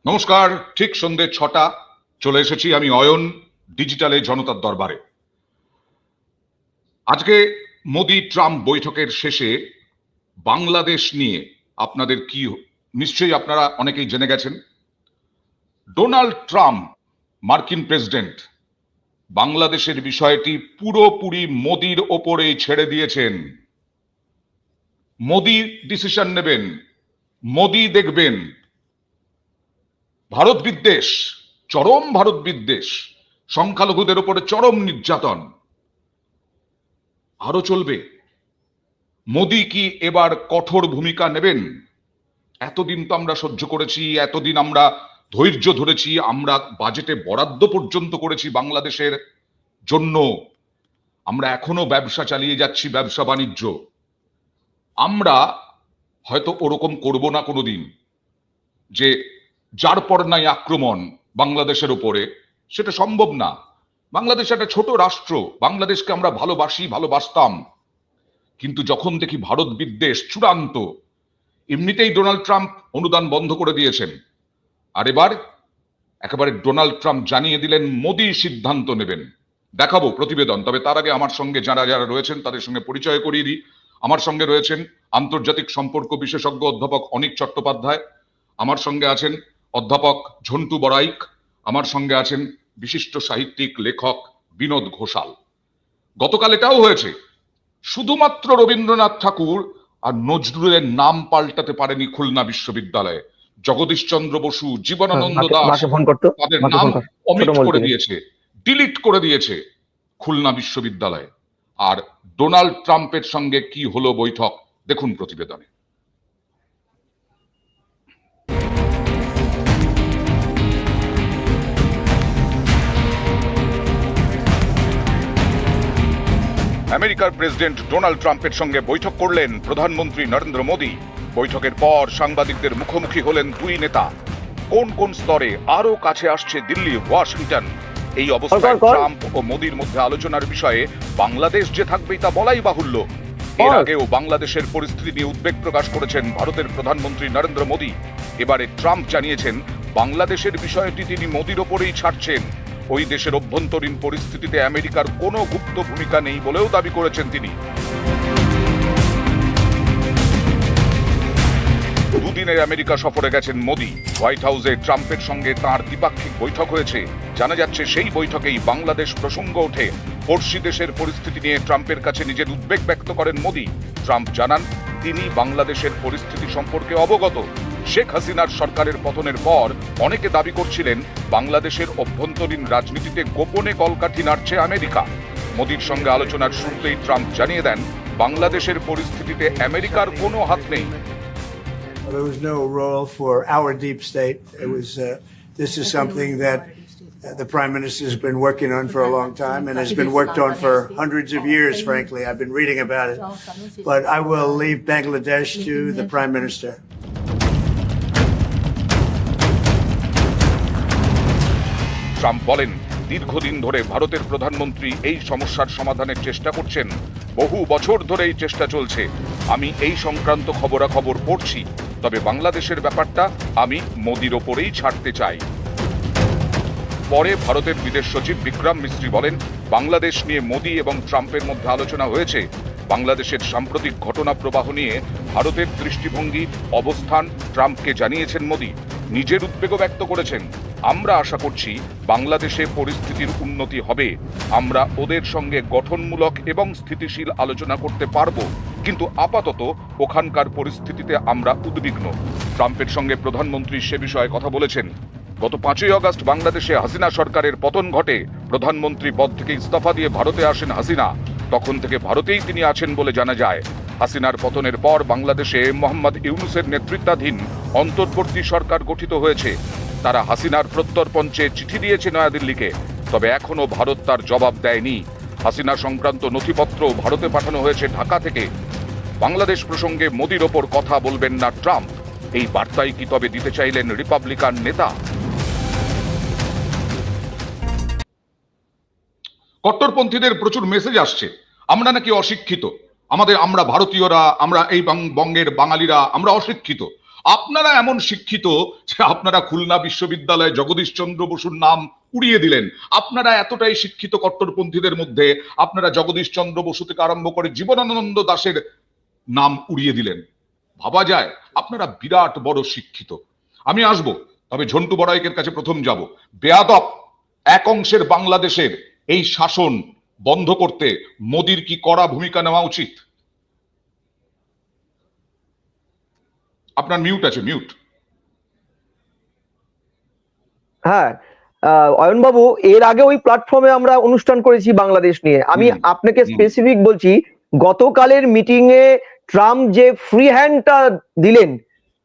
নমস্কার। ঠিক সন্ধে ৬টা চলে এসেছি আমি অয়ন ডিজিটালে জনতার দরবারে। আজকে মোদি ট্রাম্প বৈঠকের শেষে বাংলাদেশ নিয়ে আপনাদের কি নিশ্চয়ই আপনারা অনেকেই জেনে গেছেন। ডোনাল্ড ট্রাম্প মার্কিন প্রেসিডেন্ট বাংলাদেশের বিষয়টি পুরোপুরি মোদির ওপরেই ছেড়ে দিয়েছেন। মোদি ডিসিশন নেবেন, মোদি দেখবেন। ভারত বিদ্বেষ, চরম ভারত বিদ্বেষ, সংখ্যালঘুদের উপরে চরম নির্যাতন আরো চলবে। মোদি কি এবার কঠোর ভূমিকা নেবেন? এতদিন তো আমরা সহ্য করেছি, এতদিন আমরা ধৈর্য ধরেছি, আমরা বাজেটে বরাদ্দ পর্যন্ত করেছি বাংলাদেশের জন্য। আমরা এখনো ব্যবসা চালিয়ে যাচ্ছি, ব্যবসা বাণিজ্য। আমরা হয়তো ওরকম করব না কোনোদিন যে যার পর নাই আক্রমণ বাংলাদেশের উপরে, সেটা সম্ভব না। বাংলাদেশ একটা ছোট রাষ্ট্র, বাংলাদেশকে আমরা ভালোবাসতাম, কিন্তু যখন দেখি ভারত বিদ্বেষ চূড়ান্ত, এমনিতেই ডোনাল্ড ট্রাম্প অনুদান বন্ধ করে দিয়েছেন, আর এবার একেবারে ডোনাল্ড ট্রাম্প জানিয়ে দিলেন মোদি সিদ্ধান্ত নেবেন। দেখাবো প্রতিবেদন, তবে তার আগে আমার সঙ্গে যারা যারা রয়েছেন তাদের সঙ্গে পরিচয় করিয়ে দিই। আমার সঙ্গে রয়েছেন আন্তর্জাতিক সম্পর্ক বিশেষজ্ঞ অধ্যাপক অনিক চট্টোপাধ্যায়, আমার সঙ্গে আছেন অধ্যাপক ঝন্টু বড়াইক, আমার সঙ্গে আছেন বিশিষ্ট সাহিত্যিক লেখক বিনোদ ঘোষাল। গতকাল এটাও হয়েছে, শুধুমাত্র রবীন্দ্রনাথ ঠাকুর আর নজরুলের নাম পাল্টাতে পারেনি খুলনা বিশ্ববিদ্যালয়ে। জগদীশচন্দ্র বসু, জীবনানন্দ দাশ, তাদের নাম অমিট করে দিয়েছে, ডিলিট করে দিয়েছে খুলনা বিশ্ববিদ্যালয়ে। আর ডোনাল্ড ট্রাম্পের সঙ্গে কি হলো বৈঠক, দেখুন প্রতিবেদনে। আমেরিকার প্রেসিডেন্ট ডোনাল্ড ট্রাম্পের সঙ্গে বৈঠক করলেন প্রধানমন্ত্রী নরেন্দ্র মোদী। বৈঠকের পর সাংবাদিকদের মুখোমুখি হলেন দুই নেতা। কোন কোন স্তরে আরো কাছে আসছে দিল্লি, ওয়াশিংটন। এই অবস্থায় ট্রাম্প ও মোদীর মধ্যে আলোচনার বিষয়ে বাংলাদেশ যে থাকবেই তা বলাই বাহুল্য। এর আগেও বাংলাদেশের পরিস্থিতি নিয়ে উদ্বেগ প্রকাশ করেছেন ভারতের প্রধানমন্ত্রী নরেন্দ্র মোদী। এবারে ট্রাম্প জানিয়েছেন বাংলাদেশের বিষয়টি তিনি মোদীর ওপরেই ছাড়ছেন। ওই দেশের অভ্যন্তরীণ পরিস্থিতিতে আমেরিকার কোনো গুপ্ত ভূমিকা নেই বলেও দাবি করেছেন তিনি। দুদিনের আমেরিকা সফরে গেছেন মোদী। হোয়াইট হাউসে ট্রাম্পের সঙ্গে তাঁর দ্বিপাক্ষিক বৈঠক হয়েছে। জানা যাচ্ছে সেই বৈঠকেই বাংলাদেশ প্রসঙ্গ ওঠে। পড়শি দেশের পরিস্থিতি নিয়ে ট্রাম্পের কাছে নিজের উদ্বেগ ব্যক্ত করেন মোদী। ট্রাম্প জানান তিনি বাংলাদেশের পরিস্থিতি সম্পর্কে অবগত। শেখ হাসিনার সরকারের পতনের পর অনেকে দাবি করছিলেন বাংলাদেশের অভ্যন্তরীণ রাজনীতিতে গোপনে কলকাঠি নাড়ছে আমেরিকা। মোদীর সঙ্গে আলোচনার শুরুতেই ট্রাম্প জানিয়ে দেন বাংলাদেশের পরিস্থিতিতে আমেরিকার কোনো হাত নেই। There was no role for our deep state. This is something that the Prime Minister has been working on for a long time and has been worked on for hundreds of years, frankly. I've been reading about it. But I will leave Bangladesh to the Prime Minister. Trump বলেন দীর্ঘদিন ধরে ভারতের প্রধানমন্ত্রী এই সমস্যার সমাধানের চেষ্টা করছেন। বহু বছর ধরে এই চেষ্টা চলছে। আমি এই সংক্রান্ত খবরাখবর পড়ছি, তবে বাংলাদেশের ব্যাপারটা আমি মোদির ওপরেই ছাড়তে চাই। পরে ভারতের বিদেশ সচিব বিক্রম মিস্ত্রি বলেন বাংলাদেশ নিয়ে মোদি এবং ট্রাম্পের মধ্যে আলোচনা হয়েছে। বাংলাদেশের সাম্প্রতিক ঘটনা প্রবাহ নিয়ে ভারতের দৃষ্টিভঙ্গি, অবস্থান ট্রাম্পকে জানিয়েছেন মোদি। নিজের উদ্বেগও ব্যক্ত করেছেন। আমরা আশা করছি বাংলাদেশে পরিস্থিতির উন্নতি হবে। আমরা ওদের সঙ্গে গঠনমূলক এবং স্থিতিশীল আলোচনা করতে পারবো, কিন্তু আপাতত ওখানকার পরিস্থিতিতে আমরা উদ্বিগ্ন। ট্রাম্পের সঙ্গে প্রধানমন্ত্রী সে বিষয়ে কথা বলেছেন। গত 5ই আগস্ট বাংলাদেশে হাসিনা সরকারের পতন ঘটে। প্রধানমন্ত্রী পদ থেকে ইস্তফা দিয়ে ভারতে আসেন হাসিনা। তখন থেকে ভারতেই তিনি আছেন বলে জানা যায়। হাসিনার পতনের পর বাংলাদেশে মোহাম্মদ ইউনূসের নেতৃত্বাধীন অন্তর্বর্তী সরকার গঠিত হয়েছে। তারা হাসিনার প্রত্যর্পণ চেয়ে চিঠি দিয়েছে নয়াদিল্লিকে, তবে এখনো ভারত তার জবাব দেয়নি। হাসিনা সংক্রান্ত নথিপত্র ভারতে পাঠানো হয়েছে ঢাকা থেকে। বাংলাদেশ প্রসঙ্গে মোদির ওপর কথা বলবেন না ট্রাম্প, এই বার্তাই কি তবে দিতে চাইলেন রিপাবলিকান নেতা? কট্টরপন্থীদের প্রচুর মেসেজ আসছে, আমরা নাকি অশিক্ষিত, আমরা ভারতীয়রা, আমরা এই বঙ্গের বাঙালিরা আমরা অশিক্ষিত। আপনারা এমন শিক্ষিত যে আপনারা খুলনা বিশ্ববিদ্যালয়ে জগদীশ চন্দ্র বসুর নাম উড়িয়ে দিলেন। আপনারা এতটাই শিক্ষিত কট্টরপন্থীদের মধ্যে আপনারা জগদীশ চন্দ্র বসু থেকে আরম্ভ করে জীবনানন্দ দাশের নাম উড়িয়ে দিলেন। ভাবা যায় আপনারা বিরাট বড় শিক্ষিত। আমি আসব, তবে ঝন্টু বড়াইকের কাছে প্রথম যাব। বেয়াদব এক অংশের বাংলাদেশের এই শাসন বন্ধ করতে মোদির কি কড়া ভূমিকা নেওয়া উচিত? আপনার মিউট আছে, মিউট। হ্যাঁ, অয়নবাবু, এর আগে ওই প্ল্যাটফর্মে আমরা অনুষ্ঠান করেছি বাংলাদেশ নিয়ে। আমি আপনাকে স্পেসিফিক বলছি, গতকালের মিটিং এ ট্রাম্প যে ফ্রি হ্যান্ডটা দিলেন,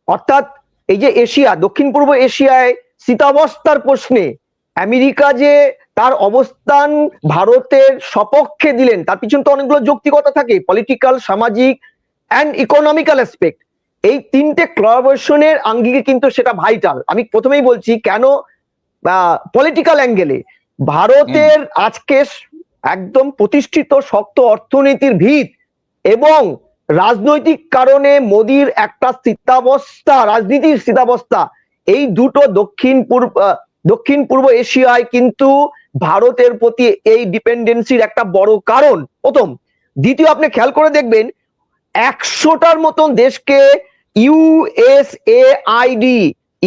অর্থাৎ এই যে এশিয়া, দক্ষিণ পূর্ব এশিয়ায় স্থিতাবস্থার প্রশ্নে আমেরিকা যে তার অবস্থান ভারতের সপক্ষে দিলেন, তার পিছনে তো অনেকগুলো যৌক্তিকতা থাকে, পলিটিক্যাল, সামাজিক অ্যান্ড ইকোনমিক্যাল অ্যাসপেক্ট। এই তিনটে কোলাবোরেশনের আঙ্গিকে কিন্তু সেটা ভাইটাল। আমি প্রথমেই বলছি কেন পলিটিক্যাল অ্যাঙ্গেলে ভারতের আজকে একদম প্রতিষ্ঠিত শক্ত অর্থনীতির ভিত এবং রাজনৈতিক কারণে মোদির একটা স্থিতাবস্থা, রাজনীতির স্থিতাবস্থা, এই দুটো দক্ষিণ পূর্ব এশিয়ায় কিন্তু ভারতের প্রতি এই ডিপেন্ডেন্সির একটা বড় কারণ প্রথম। দ্বিতীয়, আপনি খেয়াল করে দেখবেন 100টার মতন দেশকে USAID,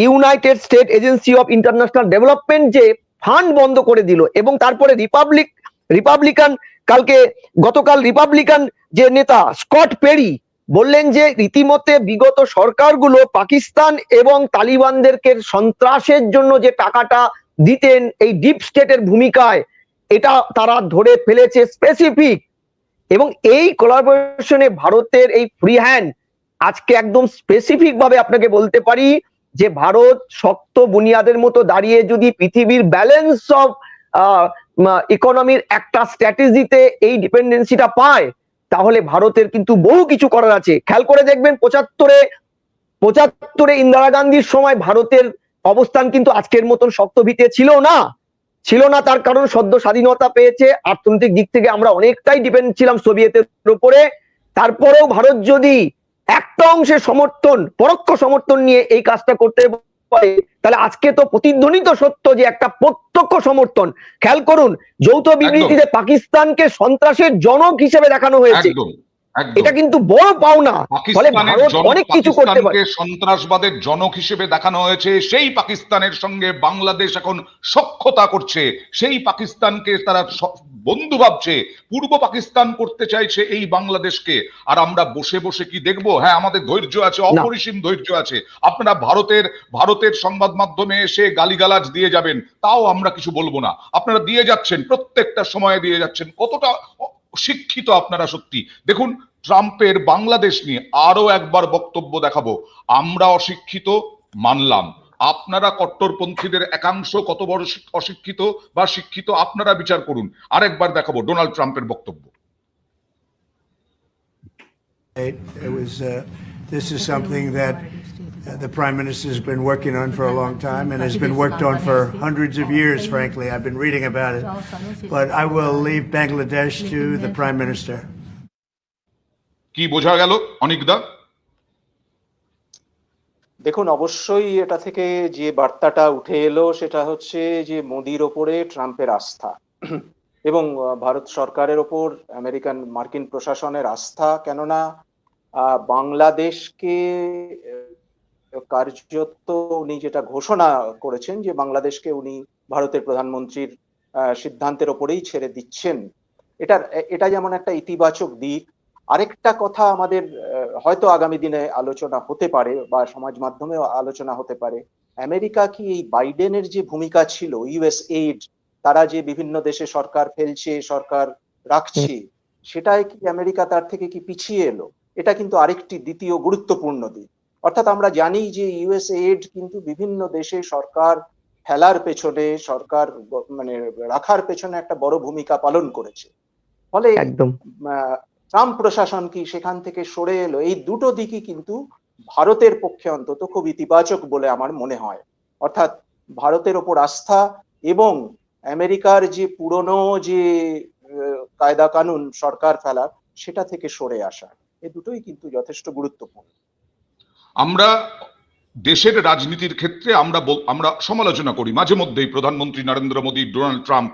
United state agency of international development, যে ফান্ড বন্ধ করে দিল। এবং তারপরে রিপাবলিকান গতকাল রিপাবলিকান যে নেতা স্কট পেরি বললেন যে রীতিমতে বিগত সরকারগুলো পাকিস্তান এবং তালিবানদেরকে সন্ত্রাসের জন্য যে টাকাটা দিতেন এই ডিপ স্টেটের ভূমিকায়, এটা তারা ধরে ফেলেছে স্পেসিফিক। এবং এই কোলাবোরেশনে ভারতের এই ফ্রি হ্যান্ড আজকে একদম স্পেসিফিক ভাবে আপনাকে বলতে পারি যে ভারত শক্ত বুনিয়াদের মতো দাঁড়িয়ে যদি পৃথিবীর ব্যালেন্স অফ ইকোনমির একটা স্ট্র্যাটেজিতে এই ডিপেন্ডেন্সিটা পায়, তাহলে ভারতের কিন্তু বহু কিছু করার আছে। খেয়াল করে দেখবেন 75-এ ইন্দিরা গান্ধীর সময় ভারতের অবস্থান কিন্তু আজকের মতন শক্ত ভিতে ছিল না। তার কারণ সদ্য স্বাধীনতা পেয়েছে, অর্থনৈতিক দিক থেকে আমরা অনেকটাই ডিপেন্ড ছিলাম সোভিয়েতের উপরে। তারপরেও ভারত যদি একটা অংশের সমর্থন, পরোক্ষ সমর্থন নিয়ে এই কাজটা করতে পারে, তাহলে আজকে তো প্রতিধ্বনিত সত্য যে একটা প্রত্যক্ষ সমর্থন। খেয়াল করুন, যৌথ বিবৃতিতে পাকিস্তানকে সন্ত্রাসের জনক হিসেবে দেখানো হয়েছে। এটা কিন্তু বড় পাওনা। ফলে ভারত অনেক কিছু করতে পারে। সন্ত্রাসবাদের জনক হিসেবে দেখানো হয়েছে। সেই পাকিস্তানের সঙ্গে বাংলাদেশ এখন সখ্যতা করছে, সেই পাকিস্তানকে তারা বন্ধু ভাবছে, পূর্ব পাকিস্তান করতে চাইছে এই বাংলাদেশকে। আর আমরা বসে বসে কি দেখবো? হ্যাঁ, আমাদের ধৈর্য আছে, অপরিসীম ধৈর্য আছে। আপনারা ভারতের সংবাদ মাধ্যমে এসে গালিগালাজ দিয়ে যাবেন, তাও আমরা কিছু বলবো না। আপনারা দিয়ে যাচ্ছেন, প্রত্যেকটা সময়ে দিয়ে যাচ্ছেন। কতটা শিক্ষিত আপনারা সত্যি! দেখুন, ট্রাম্পের বাংলাদেশ নিয়ে আরো একবার বক্তব্য দেখাবো। আমরা অশিক্ষিত মানলাম, আপনারা কট্টরপন্থীদের একাংশ কত বড় অশিক্ষিত বা শিক্ষিত আপনারা বিচার করুন। আরেকবার দেখাবো ডোনাল্ড ট্রাম্পের বক্তব্য। This is something that the Prime Minister has been working on for a long time and has been worked on for hundreds of years, frankly. I've been reading about it. But I will leave Bangladesh to the Prime Minister. কি বোঝা গেল অনিকদা? দেখুন, অবশ্যই এটা থেকে যে বার্তাটা উঠে এলো সেটা হচ্ছে যে মোদির ওপরে ট্রাম্পের আস্থা এবং ভারত সরকারের ওপর মার্কিন প্রশাসনের আস্থা। কেননা বাংলাদেশকে কার্যত উনি যেটা ঘোষণা করেছেন যে বাংলাদেশকে উনি ভারতের প্রধানমন্ত্রীর সিদ্ধান্তের ওপরেই ছেড়ে দিচ্ছেন, এটা যেমন একটা ইতিবাচক দিক। আরেকটা কথা আমাদের হয়তো আগামী দিনে আলোচনা হতে পারে বা সমাজ মাধ্যমেও আলোচনা হতে পারে, আমেরিকা কি এই বাইডেনের যে ভূমিকা ছিল, ইউএস এইড, তারা যে বিভিন্ন দেশে সরকার ফেলছে, সরকার রাখছে, সেটাই কি আমেরিকা তার থেকে কি পিছিয়ে এলো? এটা কিন্তু আরেকটি দ্বিতীয় গুরুত্বপূর্ণ দিক। অর্থাৎ আমরা জানি যে ইউএস এইড কিন্তু বিভিন্ন দেশে সরকার ফেলার পেছনে, সরকার রাখার পেছনে একটা বড় ভূমিকা পালন করেছে। ফলে একদম ট্রাম্প প্রশাসন কি সেখান থেকে সরে এলো, এই দুটো দিকই কিন্তু ভারতের পক্ষে অন্তত খুব ইতিবাচক বলে আমার মনে হয়। অর্থাৎ ভারতের ওপর আস্থা এবং আমেরিকার যে পুরনো যে কায়দা কানুন সরকার ফেলার, সেটা থেকে সরে আসা, এই দুটোই কিন্তু যথেষ্ট গুরুত্বপূর্ণ। আমরা দেশের রাজনীতির ক্ষেত্রে আমরা সমালোচনা করি মাঝে মধ্যেই প্রধানমন্ত্রী নরেন্দ্র মোদী, ডোনাল্ড ট্রাম্প,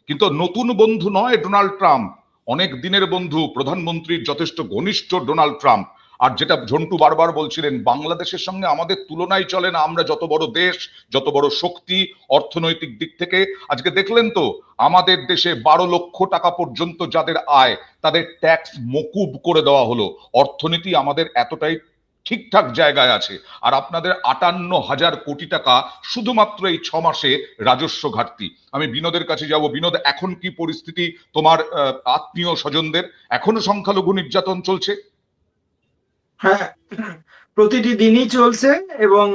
কিন্তু নতুন বন্ধু নয় ডোনাল্ড ট্রাম্প, অনেক দিনের বন্ধু, প্রধানমন্ত্রীর যথেষ্ট ঘনিষ্ঠ ডোনাল্ড ট্রাম্প। আর যেটা ঝন্টু বারবার বলছিলেন, বাংলাদেশের সঙ্গে আমাদের তুলনাই চলে না। আমরা যত বড় দেশ, যত বড় শক্তি অর্থনৈতিক দিক থেকে, আজকে দেখলেন তো আমাদের দেশে 12 লক্ষ টাকা পর্যন্ত যাদের আয় তাদের ট্যাক্স মকুব করে দেওয়া হলো। অর্থনীতি আমাদের এতটাই ঠিকঠাক জায়গায় আছে। আর আপনাদের 58,000 কোটি টাকা শুধুমাত্র এই 6 মাসে রাজস্ব ঘাটতি। আমি বিনোদের কাছে যাব। বিনোদ, এখন কি পরিস্থিতি তোমার আত্মীয় স্বজনদের? এখনো সংখ্যালঘু নির্যাতন চলছে? হ্যাঁ, প্রতিটি দিনই চলছে, এবং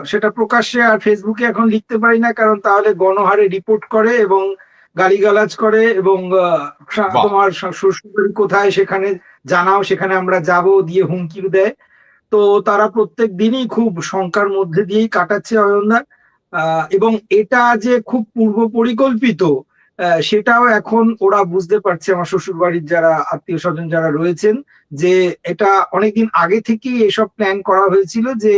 সেটা প্রকাশ্যে আর ফেসবুকে এখন লিখতে পারি না, কারণ তাহলে গণহারে রিপোর্ট করে এবং গালিগালাজ করে, এবং বাহ। তোমার শ্বশুরবাড়ি কোথায় সেখানে জানাও, সেখানে আমরা যাব দিয়ে হুমকিও দেয়। তো তারা প্রত্যেক দিনই খুব শঙ্কার মধ্যে দিয়েই কাটাচ্ছে অয়নদা। এবং এটা যে খুব পূর্ব পরিকল্পিত সেটাও এখন ওরা বুঝতে পারছে, আমার শ্বশুর বাড়ির যারা আত্মীয় স্বজন যারা রয়েছেন, যে এটা অনেকদিন আগে থেকেই এসব প্ল্যান করা হয়েছিল, যে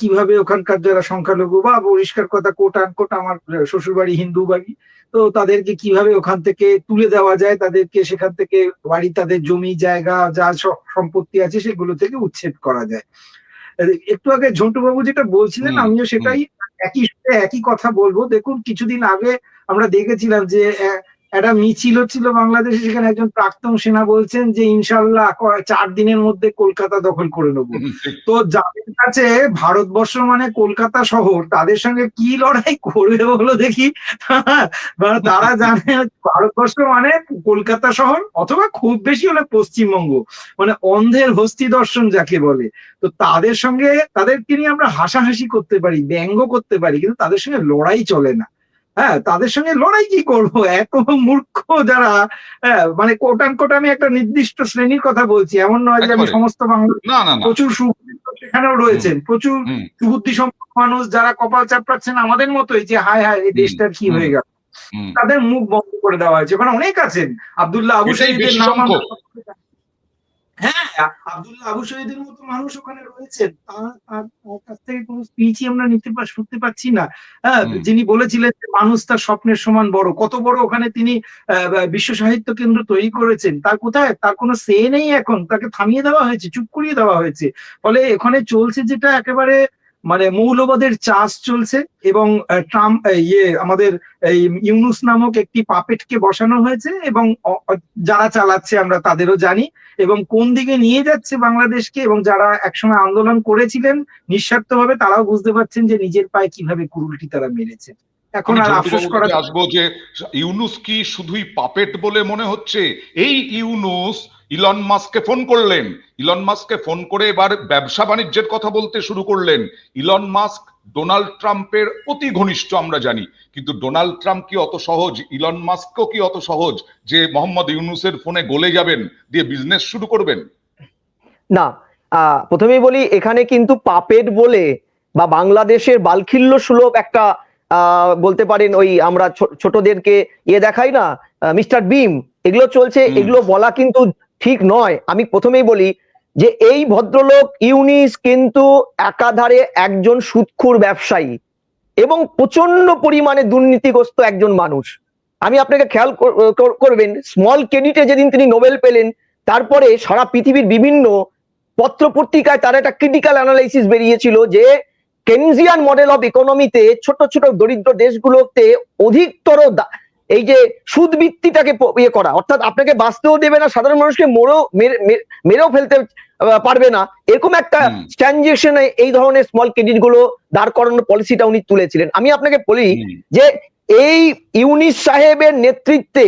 কিভাবে ওখানকার যারা সংখ্যালঘু, বা পরিষ্কার কথা কোট আনকোট আমার শ্বশুর বাড়ি হিন্দু বাড়ি, তো তাদেরকে কিভাবে ওখান থেকে তুলে দেওয়া যায়, তাদেরকে সেখান থেকে বাড়ি, তাদের জমি জায়গা যা সম্পত্তি আছে সেগুলো থেকে উচ্ছেদ করা যায়। একটু আগে ঝন্টু বাবু যেটা বলছিলেন, আমিও সেটাই একই কথা বলবো। দেখুন, কিছুদিন আগে আমরা দেখেছিলাম যে একটা মিছিল হচ্ছিল বাংলাদেশে, সেখানে একজন প্রাক্তন সেনা বলছেন যে ইনশাল্লাহ 4 দিনের মধ্যে কলকাতা দখল করে নেবো। তো যাদের কাছে ভারতবর্ষ মানে কলকাতা শহর, তাদের সঙ্গে কি লড়াই করবে বলো দেখি। তারা জানে ভারতবর্ষ মানে কলকাতা শহর, অথবা খুব বেশি হলে পশ্চিমবঙ্গ, মানে অন্ধের হস্তি দর্শন যাকে বলে। তো তাদের সঙ্গে, তাদেরকে নিয়ে আমরা হাসাহাসি করতে পারি, ব্যঙ্গ করতে পারি, কিন্তু তাদের সঙ্গে লড়াই চলে না। হ্যাঁ, তাদের সঙ্গে লড়াই কি করবো, এত মূর্খ যারা। হ্যাঁ, মানে কোট আনকোট আমি একটা নির্দিষ্ট শ্রেণীর কথা বলছি, এমন নয় যে আমি সমস্ত বাংলা। না না না। প্রচুর সুবুদ্ধি সেখানেও রয়েছেন, প্রচুর সুবুদ্ধি সম্পন্ন মানুষ যারা কপাল চাপড়াচ্ছেন আমাদের মতোই, যে হায় হায় এই দেশটার কি হয়ে গেল। তাদের মুখ বন্ধ করে দেওয়া হয়েছে। ওখানে অনেক আছেন, আব্দুল্লাহ আবু শহীদের নাম আমরা, হ্যাঁ, আব্দুল্লাহ আবু শহীদের মতো মানুষ ওখানে রয়েছেন, তার কাছ থেকে কোনো স্পিচই আমরা শুনতে পাচ্ছি না। হ্যাঁ, যিনি বলেছিলেন যে মানুষ তার স্বপ্নের সমান বড়, কত বড় ওখানে তিনি বিশ্ব সাহিত্য কেন্দ্র তৈরি করেছেন, তার কোথায়, তার কোনো সে নেই এখন, তাকে থামিয়ে দেওয়া হয়েছে, চুপ করিয়ে দেওয়া হয়েছে। ফলে এখানে চলছে যেটা একেবারে মানে মৌলবাদের চাষ চলছে, এবং ট্রাম্প আমাদের এই ইউনুস নামক একটি পাপেটকে বসানো হয়েছে, এবং যারা চালাচ্ছে আমরা তাদেরও জানি, এবং কোন দিকে নিয়ে যাচ্ছে বাংলাদেশকে, এবং যারা একসময় আন্দোলন করেছিলেন নিঃস্বার্থভাবে, তারাও বুঝতে পারছেন যে নিজের পায়ে কিভাবে কুরুলটি তারা মেরেছে। এখন আর আফসোস করা আসবো যে ইউনুস কি শুধুই পাপেট বলে মনে হচ্ছে? এই ইউনুস ইলন মাস্ককে ফোন করলেন, ইলন মাস্ককে ফোন করে এবার ব্যবসা বাণিজ্যের কথা বলতে শুরু করলেন। ইলন মাস্ক ডোনাল্ড ট্রাম্পের অতি ঘনিষ্ঠ আমরা জানি, কিন্তু ডোনাল্ড ট্রাম্প কি অত সহজ, ইলন মাস্কও কি অত সহজ যে মোহাম্মদ ইউনুসের ফোনে গলে যাবেন, দিয়ে বিজনেস শুরু করবেন? না, প্রথমেই বলি, এখানে কিন্তু পাপেট বলে বা বাংলাদেশের বালখিল্য সুলভ একটা বলতে পারেন, ওই আমরা ছোটদেরকে দেখাই না, মিস্টার বিম, এগুলো চলছে, এগুলো বলা কিন্তু ঠিক নয়। আমি প্রথমেই বলি যে এই ভদ্রলোক ইউনিস কিন্তু একাধারে একজন সুদখোর ব্যবসায়ী এবং প্রচন্ড পরিমাণে দুর্নীতিগ্রস্ত একজন মানুষ। আমি আপনাকে খেয়াল করবেন, স্মল ক্রেডিটে যেদিন তিনি নোবেল পেলেন, তারপরে সারা পৃথিবীর বিভিন্ন পত্র পত্রিকায় তার একটা ক্রিটিক্যাল অ্যানালাইসিস বেরিয়েছিল যে কেনজিয়ান মডেল অফ ইকোনমিতে ছোট ছোট দরিদ্র দেশগুলোতে অধিকতর এই যে সুদবৃত্তিটাকে করা, অর্থাৎ আপনাকে বাঁচতেও দেবে না, সাধারণ মানুষকে মেরেও ফেলতে পারবে না, এরকম একটা ট্রানজেকশনে এই ধরনের স্মল ক্রেডিট গুলো দাঁড় করানোর পলিসিটা উনি তুলেছিলেন। আমি আপনাকে বলি যে এই ইউনিস সাহেবের নেতৃত্বে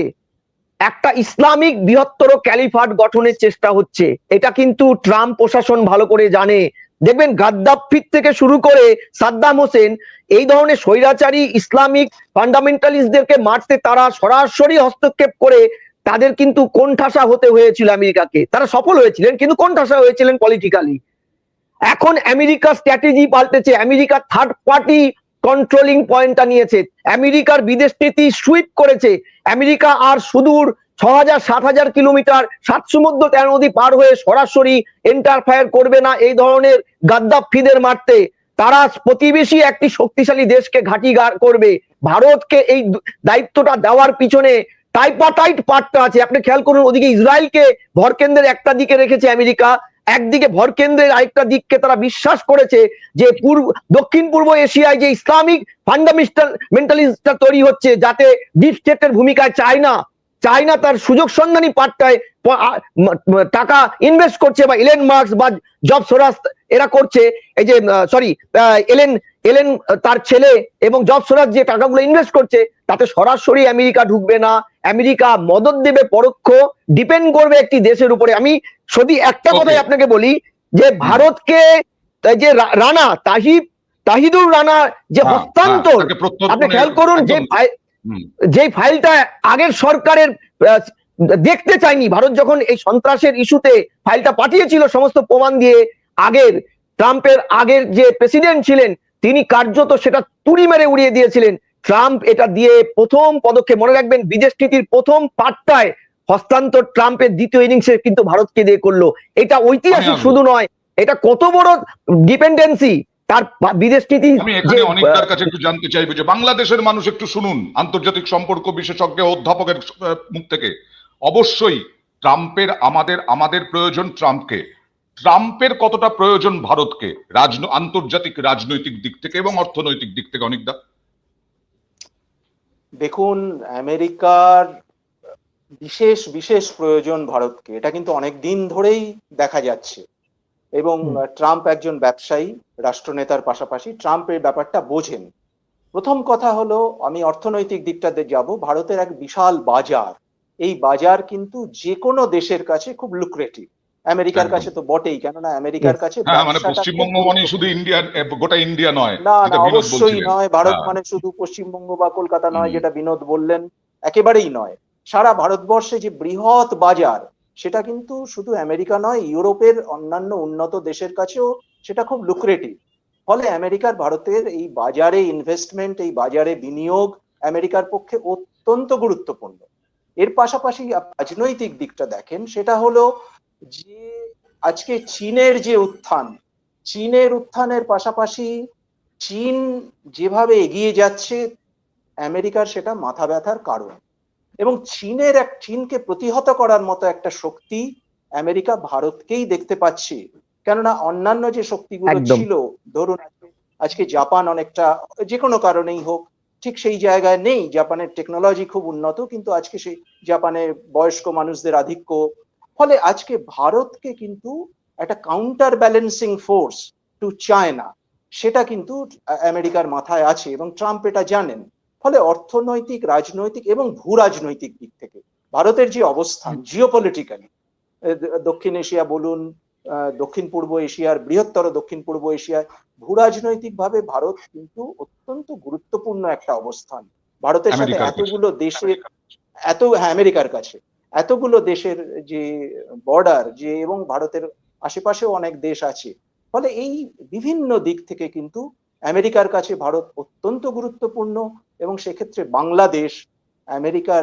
একটা ইসলামিক বৃহত্তর ক্যালিফাট গঠনের চেষ্টা হচ্ছে, এটা কিন্তু ট্রাম্প প্রশাসন ভালো করে জানে। দেখবেন গাদ্দাফির থেকে শুরু করে সাদ্দাম হোসেন, এই ধরনের স্বৈরাচারী ইসলামিক ফান্ডামেন্টালিস্টদেরকে মারতে তারা সরাসরি হস্তক্ষেপ করে তাদের কিন্তু কোণঠাসা হতে হয়েছিল আমেরিকাকে। তারা সফল হয়েছিলেন, কিন্তু কোণঠাসা হয়েছিলেন পলিটিক্যালি। এখন আমেরিকার স্ট্র্যাটেজি পাল্টেছে, আমেরিকা থার্ড পার্টি কন্ট্রোলিং পয়েন্টটা নিয়েছে, আমেরিকার বিদেশ নীতি সুইপ করেছে। আমেরিকা আর সুদূর 6,000-7,000 কিলোমিটার 7 সমুদ্র 13 নদী পার হয়ে সরাসরি ইন্টারফেয়ার করবে না এই ধরনের গাদ্দাফিদের মারতে। তারা প্রতিবেশী একটি শক্তিশালী দেশকে ঘাঁটি করবে। ভারতকে এই দায়িত্বটা দেওয়ার পিছনে টাইপাটাইট পার্টটা আছে। আপনি খেয়াল করুন, ওদিকে ইসরায়েলকে ভরকেন্দ্রের একটা দিকে রেখেছে আমেরিকা, একদিকে ভরকেন্দ্রের আরেকটা দিককে তারা বিশ্বাস করেছে যে দক্ষিণ পূর্ব এশিয়ায় যে ইসলামিক ফান্ডামেন্টালিস্টটা তৈরি হচ্ছে, যাতে ডিপ স্টেটের ভূমিকায় চায়না তার সুযোগ সন্ধানী পার্টটায় টাকা ইনভেস্ট করছে, বা ইলেন মার্কস বা জব সোরাস এরা করছে। এই যে এলেন তার ছেলে এবং জব সোরাস যে টাকাগুলো ইনভেস্ট করছে, তাতে সরাসরি আমেরিকা ঢুকবে না। আমেরিকা মদত দেবে পরোক্ষ, ডিপেন্ড করবে একটি দেশের উপরে। আমি শুধু একটা কথাই আপনাকে বলি যে ভারতকে যে রানা তাহিদুর রানা যে হস্তান্তর, আপনি খেয়াল করুন যে ফাইলটা আগের সরকারের দেখতে চায়নি। ভারত যখন এই সন্ত্রাসের ইস্যুতে ফাইলটা পাঠিয়েছিল সমস্ত প্রমাণ দিয়ে, ট্রাম্পের আগের যে প্রেসিডেন্ট ছিলেন তিনি কার্যত সেটা তুড়ি মেরে উড়িয়ে দিয়েছিলেন। ট্রাম্প এটা দিয়ে প্রথম পদক্ষেপ, মনে রাখবেন, বিদেশ নীতির প্রথম পার্টটায় হস্তান্তর ট্রাম্পের দ্বিতীয় ইনিংসে কিন্তু ভারতকে দিয়ে করলো। এটা ঐতিহাসিক শুধু নয়, এটা কত বড় ডিপেন্ডেন্সি তার বিদেশ নীতি। আমি এখানে অনেকটার কাছে একটু জানতে চাইবো যে বাংলাদেশের মানুষ একটু শুনুন আন্তর্জাতিক সম্পর্ক বিশেষজ্ঞ অধ্যাপকের মুখ থেকে। অবশ্যই ট্রাম্পের আমাদের প্রয়োজন ট্রাম্পকে, ট্রাম্পের কতটা প্রয়োজন ভারতকে আন্তর্জাতিক রাজনৈতিক দিক থেকে এবং অর্থনৈতিক দিক থেকে? অনেকটা দেখুন, আমেরিকার বিশেষ বিশেষ প্রয়োজন ভারতকে, এটা কিন্তু অনেক দিন ধরেই দেখা যাচ্ছে। এবং ট্রাম্প একজন ব্যবসায়ী রাষ্ট্রনেতার পাশাপাশি ট্রাম্প এই ব্যাপারটা বোঝেন। প্রথম কথা হলো, আমি অর্থনৈতিক দিকটাতে যাব। ভারতের এক বিশাল বাজার, এই বাজার কিন্তু যে কোনো দেশের কাছে খুব লুক্রেটিভ। আমেরিকার কাছে তো বটেই, কেননা আমেরিকার কাছে মানে পশ্চিমবঙ্গ মানে শুধু ইন্ডিয়া, গোটা ইন্ডিয়া নয়। না, অবশ্যই নয়। ভারত মানে শুধু পশ্চিমবঙ্গ বা কলকাতা নয়, যেটা বিনোদ বললেন, একেবারেই নয়। সারা ভারতবর্ষে যে বৃহৎ বাজার, সেটা কিন্তু শুধু আমেরিকা নয়, ইউরোপের অন্যান্য উন্নত দেশের কাছেও সেটা খুব লুক্রেটিভ। ফলে আমেরিকার ভারতের এই বাজারে ইনভেস্টমেন্ট, এই বাজারে বিনিয়োগ আমেরিকার পক্ষে অত্যন্ত গুরুত্বপূর্ণ। এর পাশাপাশি রাজনৈতিক দিকটা দেখেন, সেটা হলো যে আজকে চীনের যে উত্থান, চীনের উত্থানের পাশাপাশি চীন যেভাবে এগিয়ে যাচ্ছে, আমেরিকার সেটা মাথা ব্যথার কারণ। এবং চীনকে প্রতিহত করার মতো একটা শক্তি আমেরিকা ভারতকেই দেখতে পাচ্ছে। কেননা অন্যান্য যে শক্তিগুলো ছিল, ধরুন আজকে জাপান অনেকটা, যে কোনো কারণেই হোক, ঠিক সেই জায়গায় নেই। জাপানের টেকনোলজি খুব উন্নত, কিন্তু আজকে সেই জাপানের বয়স্ক মানুষদের আধিক্য। ফলে আজকে ভারতকে কিন্তু একটা counter balancing force to China, সেটা কিন্তু আমেরিকার মাথায় আছে এবং ট্রাম্প এটা জানেন। ফলে অর্থনৈতিক, রাজনৈতিক এবং ভূ রাজনৈতিক দিক থেকে ভারতের যে অবস্থান জিওপলিটিক্যালি, দক্ষিণ এশিয়া বলুন, দক্ষিণ পূর্ব এশিয়ার, বৃহত্তর দক্ষিণ পূর্ব এশিয়ায় ভূ রাজনৈতিক ভাবে ভারত কিন্তু অত্যন্ত গুরুত্বপূর্ণ একটা অবস্থান। ভারতের সাথে এতগুলো দেশের আমেরিকার কাছে এতগুলো দেশের যে বর্ডার, যে এবং ভারতের আশেপাশেও অনেক দেশ আছে। ফলে এই বিভিন্ন দিক থেকে কিন্তু আমেরিকার কাছে ভারত অত্যন্ত গুরুত্বপূর্ণ। এবং সেক্ষেত্রে বাংলাদেশ আমেরিকার